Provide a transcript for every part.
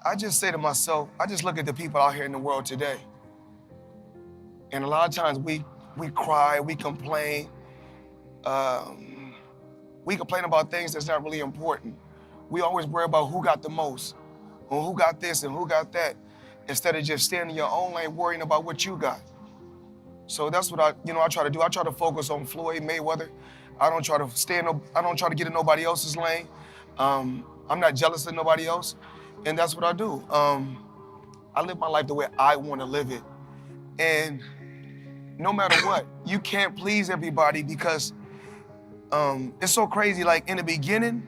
I just say to myself, I just look at the people out here in the world today. And a lot of times we cry, we complain. Um, we complain about things that's not really important. We always worry about who got the most, or who got this and who got that, instead of just staying in your own lane worrying about what you got. So that's what I try to do. I try to focus on Floyd Mayweather. I don't try to get in nobody else's lane. I'm not jealous of nobody else, and that's what I do. I live my life the way I want to live it, and no matter what, you can't please everybody because it's so crazy. Like in the beginning,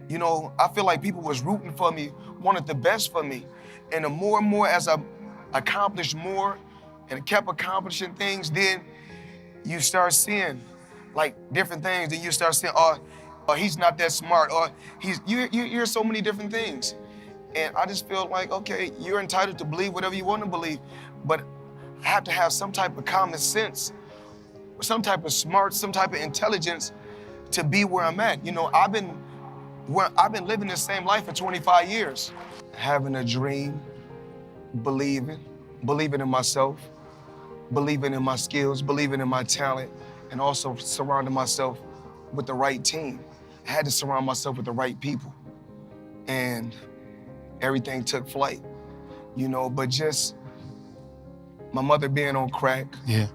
I feel like people was rooting for me, wanted the best for me, and the more and more as I accomplished more and kept accomplishing things, then you start seeing like different things. Then you start saying, oh, he's not that smart, or you hear so many different things. And I just feel like, okay, you're entitled to believe whatever you want to believe, but I have to have some type of common sense, some type of smart, some type of intelligence to be where I'm at. I've been living the same life for 25 years. Having a dream, believing in myself, believing in my skills, believing in my talent, and also surrounding myself with the right team. I had to surround myself with the right people. And everything took flight, but just my mother being on crack. Yeah.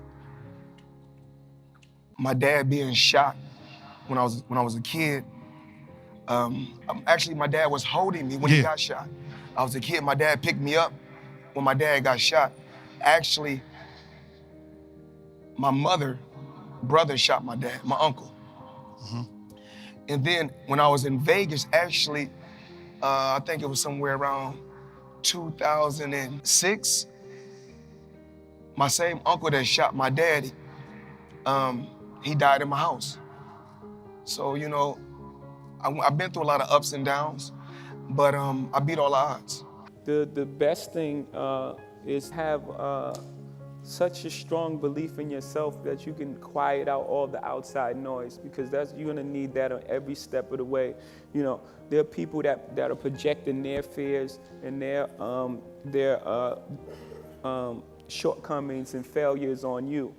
My dad being shot when I was a kid. Actually, my dad was holding me when he got shot. I was a kid. My dad picked me up when my dad got shot. Actually, my brother shot my dad, my uncle. Mm-hmm. And then when I was in Vegas, actually, I think it was somewhere around 2006, my same uncle that shot my daddy, he died in my house. So, I've been through a lot of ups and downs, but I beat all the odds. The best thing is have such a strong belief in yourself that you can quiet out all the outside noise, because you're gonna need that on every step of the way. There are people that are projecting their fears and their shortcomings and failures on you.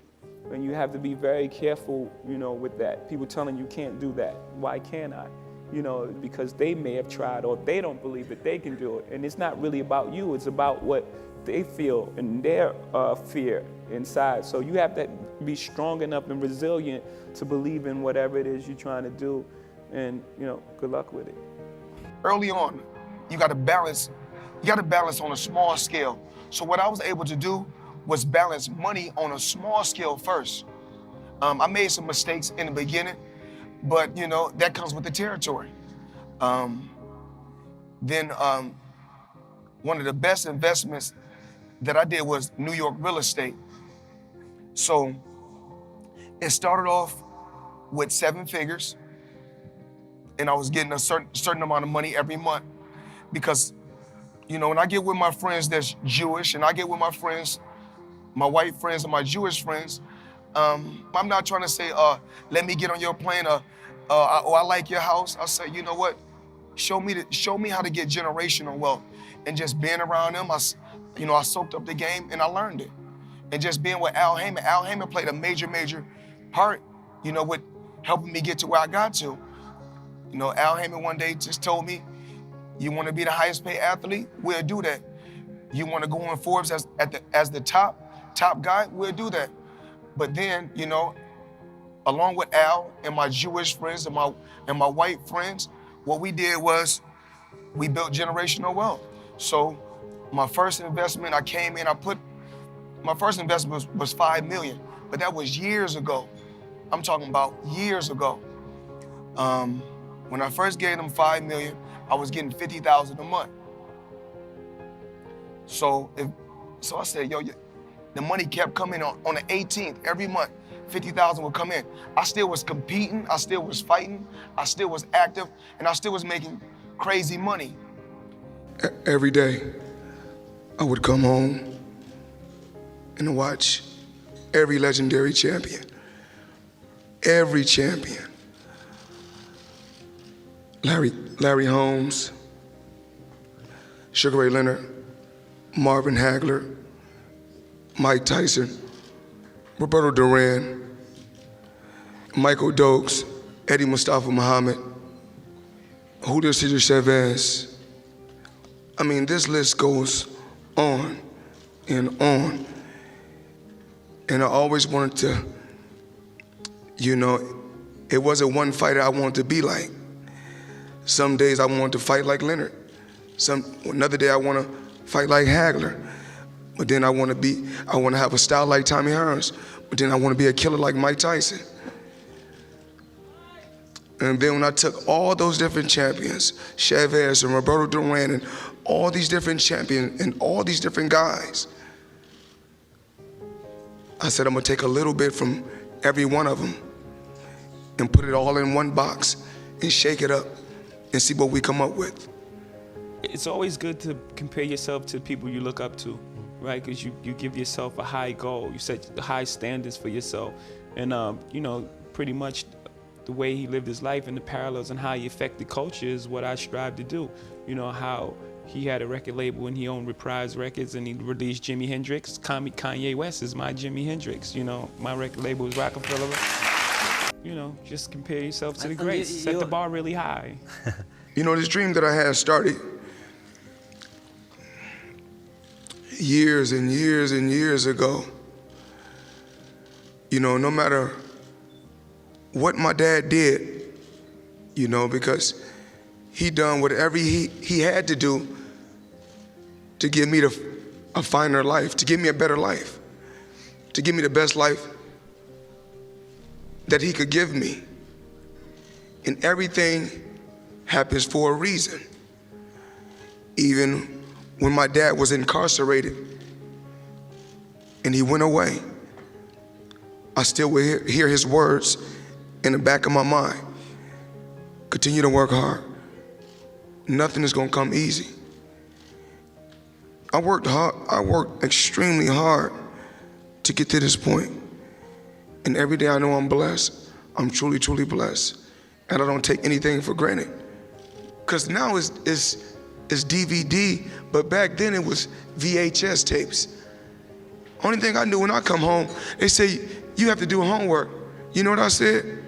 And you have to be very careful, with that. People telling you can't do that. Why can't I? Because they may have tried, or they don't believe that they can do it. And it's not really about you, it's about what they feel and their fear inside. So you have to be strong enough and resilient to believe in whatever it is you're trying to do, and good luck with it. Early on, you got to balance on a small scale. So what I was able to do was balance money on a small scale first. I made some mistakes in the beginning, but that comes with the territory. Then one of the best investments that I did was New York real estate. So it started off with 7 figures, and I was getting a certain amount of money every month, because when I get with my friends that's Jewish, and I get with my friends, my white friends and my Jewish friends, I'm not trying to say, let me get on your plane, or I like your house. I say, you know what? Show me how to get generational wealth. And just being around them, I soaked up the game and I learned it. And just being with Al Heyman played a major part, with helping me get to where I got to. Al Heyman one day just told me, you want to be the highest paid athlete? We'll do that. You want to go on Forbes as the top guy? We'll do that. But then, along with Al and my Jewish friends and my white friends, what we did was we built generational wealth. So my first investment, my first investment was $5 million, but that was years ago. I'm talking about years ago. When I first gave them $5 million, I was getting $50,000 a month. So I said, the money kept coming on the 18th every month. 50,000 would come in. I still was competing, I still was fighting, I still was active, and I still was making crazy money. Every day, I would come home and watch every legendary champion. Every champion. Larry Holmes, Sugar Ray Leonard, Marvin Hagler, Mike Tyson, Roberto Duran, Michael Dokes, Eddie Mustafa Muhammad, Julio Cesar Chavez. I mean, this list goes on and on. And I always wanted to, it wasn't one fighter I wanted to be like. Some days I wanted to fight like Leonard. Another day I want to fight like Hagler. But then I want to have a style like Tommy Hearns. But then I want to be a killer like Mike Tyson. And then when I took all those different champions, Chavez and Roberto Duran and all these different champions and all these different guys, I said I'm gonna take a little bit from every one of them and put it all in one box and shake it up and see what we come up with. It's always good to compare yourself to people you look up to, right? Because you give yourself a high goal. You set high standards for yourself. And, pretty much the way he lived his life and the parallels and how he affected culture is what I strive to do. How he had a record label and he owned Reprise Records and he released Jimi Hendrix. Kanye West is my Jimi Hendrix. My record label was Rockefeller. Just compare yourself to the greats. Set the bar really high. This dream that I had started years and years and years ago. No matter what my dad did, because he done whatever he had to do to give me a finer life, to give me a better life, to give me the best life that he could give me. And everything happens for a reason. Even when my dad was incarcerated and he went away, I still would hear his words in the back of my mind. Continue to work hard. Nothing is gonna come easy. I worked hard, I worked extremely hard to get to this point. And every day I know I'm blessed. I'm truly, truly blessed. And I don't take anything for granted. Because now it's DVD, but back then it was VHS tapes. Only thing I knew when I come home, they say, you have to do homework. You know what I said?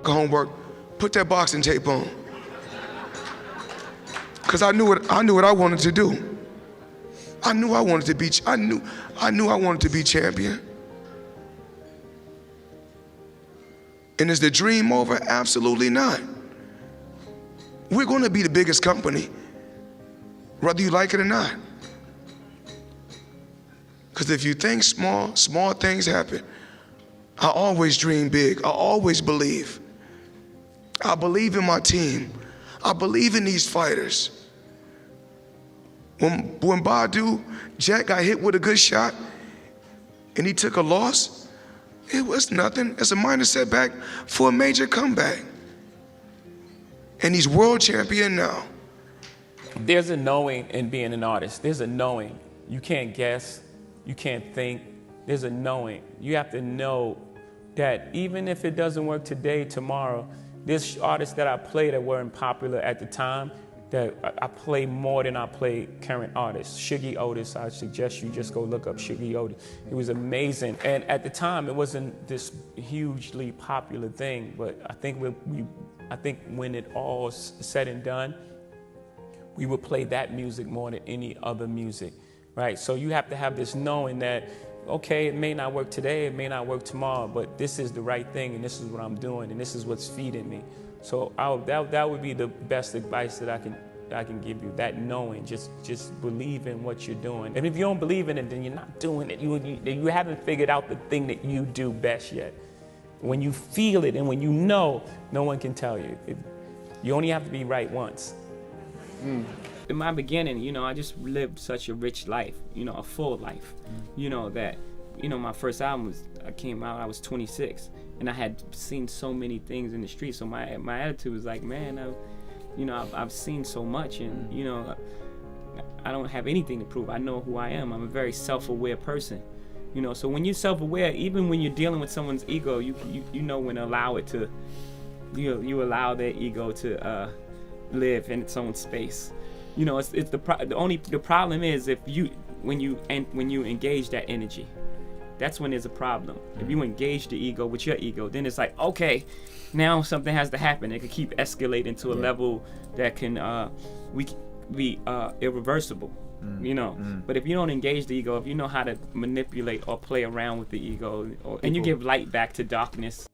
Homework, put that boxing tape on. Because I knew what I wanted to do. I knew I wanted to be champion. And is the dream over? Absolutely not. We're gonna be the biggest company, whether you like it or not. Because if you think small things happen. I always dream big. I always believe. I believe in my team. I believe in these fighters. When Badu Jack got hit with a good shot and he took a loss, it was nothing. It's a minor setback for a major comeback. And he's world champion now. There's a knowing in being an artist. There's a knowing. You can't guess. You can't think. There's a knowing. You have to know that even if it doesn't work today, tomorrow, there's artists that I play that weren't popular at the time that I play more than I play current artists. Shuggie Otis, I suggest you just go look up Shuggie Otis. It was amazing. And at the time, it wasn't this hugely popular thing, but I think when it all said and done, we would play that music more than any other music, right? So you have to have this knowing that, okay, it may not work today, it may not work tomorrow, but this is the right thing and this is what I'm doing and this is what's feeding me. So that would be the best advice that I can give you, that knowing, just believe in what you're doing. And if you don't believe in it, then you're not doing it. You haven't figured out the thing that you do best yet. When you feel it and when you know, no one can tell you. You only have to be right once. In my beginning, I just lived such a rich life, a full life. My first album came out, I was 26, and I had seen so many things in the street. So my attitude was like, man, I've seen so much, and I don't have anything to prove. I know who I am. I'm a very self-aware person. So when you're self-aware, even when you're dealing with someone's ego, you know when to allow it to, you allow their ego to live in its own space. You know, it's the problem is if you when you engage that energy, that's when there's a problem. If you engage the ego with your ego, then it's like, okay, now something has to happen. It can keep escalating to a level that can be irreversible. You know, but if you don't engage the ego, if you know how to manipulate or play around with the ego, and you give light back to darkness,